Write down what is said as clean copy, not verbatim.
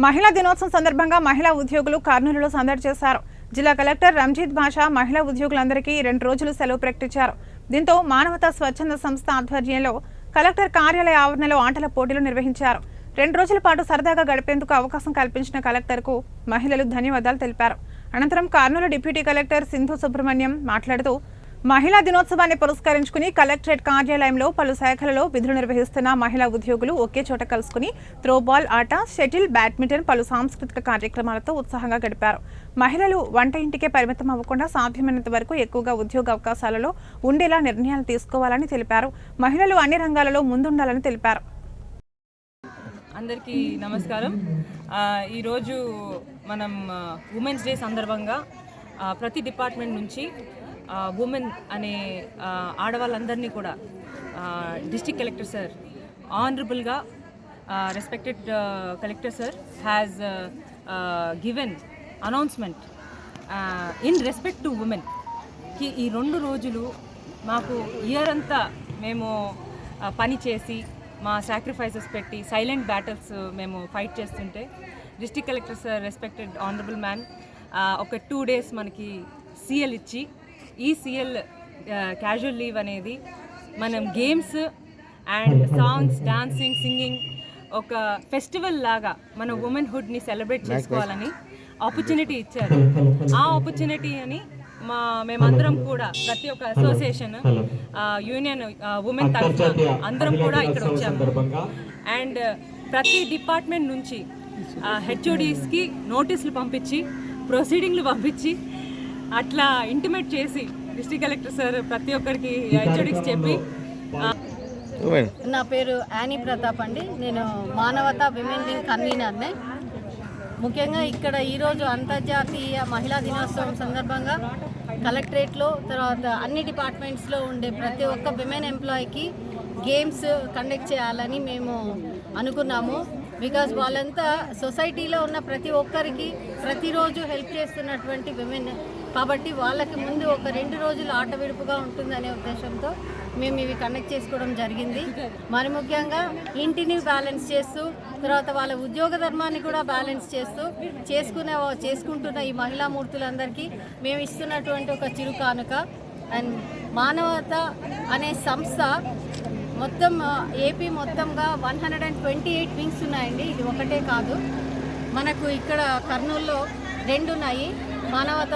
మహిళా దినోత్సవం సందర్భంగా మహిళా ఉద్యోగులు కర్నూలులో సందడి చేశారు. జిల్లా కలెక్టర్ రంజిత్ భాషా మహిళా ఉద్యోగులందరికీ 2 రోజులు సెలవు ప్రకటించారు. దీంతో మానవతా స్వచ్ఛంద సంస్థ ఆధ్వర్యంలో కలెక్టర్ కార్యాలయ ఆవరణలో ఆటల పోటీలు నిర్వహించారు. 2 రోజుల పాటు సరదాగా గడిపేందుకు అవకాశం కల్పించిన కలెక్టర్కు మహిళలు ధన్యవాదాలు తెలిపారు. అనంతరం కర్నూలు డిప్యూటీ కలెక్టర్ సింధు సుబ్రహ్మణ్యం మాట్లాడుతూ మహిళా దినోత్సవాన్ని పురస్కరించుకుని కలెక్టరేట్ కార్యాలయంలో పలు శాఖలలో విధులు నిర్వహిస్తున్న మహిళా ఉద్యోగులు ఒకే చోట కలుసుకుని త్రోబాల్ ఆట, షటిల్, బ్యాడ్మింటన్, పలు సాంస్కృతిక కార్యక్రమాలతో ఉత్సాహంగా గడిపారు. మహిళలు వంట ఇంటికే పరిమితం అవ్వకుండా సాధ్యమైనంత వరకు ఎక్కువగా ఉద్యోగ అవకాశాలలో ఉండేలా నిర్ణయాలు తీసుకోవాలని తెలిపారు. మహిళలు అన్ని రంగాలలో ముందుండాలని తెలిపారు. అందరికీ నమస్కారం. ఈరోజు మనం ఉమెన్స్ డే సందర్భంగా ప్రతి డిపార్ట్మెంట్ నుంచి ఉమెన్ అనే ఆడవాళ్ళందరినీ కూడా డిస్ట్రిక్ట్ కలెక్టర్ సార్ ఆనరబుల్గా respected collector sir has given announcement in respect to ఉమెన్కి ఈ 2 రోజులు మాకు ఇయర్ అంతా మేము పని చేసి మా సాక్రిఫైసెస్ పెట్టి సైలెంట్ బ్యాటిల్స్ మేము ఫైట్ చేస్తుంటే district collector sir respected honourable man ఒక 2 days మనకి సిఎల్ ఇచ్చి ఈ సిఎల్ క్యాజువల్ లీవ్ అనేది మనం games and songs, dancing, singing ఒక ఫెస్టివల్ లాగా మన ఉమెన్హుడ్ని సెలబ్రేట్ చేసుకోవాలని ఆపర్చునిటీ ఇచ్చారు. ఆ ఆపర్చునిటీ అని మేమందరం కూడా ప్రతి ఒక్క అసోసియేషన్, యూనియన్, ఉమెన్ తరఫున అందరం కూడా ఇక్కడ వచ్చాము. అండ్ ప్రతి డిపార్ట్మెంట్ నుంచి హెచ్ఓడీస్కి నోటీసులు పంపించి, ప్రొసీడింగ్లు పంపించి, అట్లా ఇంటిమేట్ చేసి డిస్ట్రిక్ట్ కలెక్టర్ సార్ ప్రతి ఒక్కరికి హెచ్ఓడీకి చెప్పి. నా పేరు యానీ ప్రతాప్ అండి. నేను మానవతా విమెన్ వింగ్ కన్వీనర్నే. ముఖ్యంగా ఇక్కడ ఈరోజు అంతర్జాతీయ మహిళా దినోత్సవం సందర్భంగా కలెక్టరేట్లో, తర్వాత అన్ని డిపార్ట్మెంట్స్లో ఉండే ప్రతి ఒక్క విమెన్ ఎంప్లాయీకి గేమ్స్ కండక్ట్ చేయాలని మేము అనుకున్నాము. బికాజ్ వాళ్ళంతా సొసైటీలో ఉన్న ప్రతి ఒక్కరికి ప్రతిరోజు హెల్ప్ చేస్తున్నటువంటి విమెన్ కాబట్టి వాళ్ళకి ముందు ఒక 2 రోజులు ఆట విడుపుగా ఉంటుందనే ఉద్దేశంతో మేము ఇవి కండక్ట్ చేసుకోవడం జరిగింది. మరి ముఖ్యంగా ఇంటిని బ్యాలెన్స్ చేస్తూ, తర్వాత వాళ్ళ ఉద్యోగ ధర్మాన్ని కూడా బ్యాలెన్స్ చేస్తూ చేసుకుంటున్న ఈ మహిళా మూర్తులందరికీ మేము ఇస్తున్నటువంటి ఒక చిరు కానుక. అండ్ మానవత అనే సంస్థ మొత్తం ఏపీ మొత్తంగా 128 వింగ్స్ ఉన్నాయండి. ఇది ఒకటే కాదు, మనకు ఇక్కడ కర్నూలులో 2 ఉన్నాయి. మానవత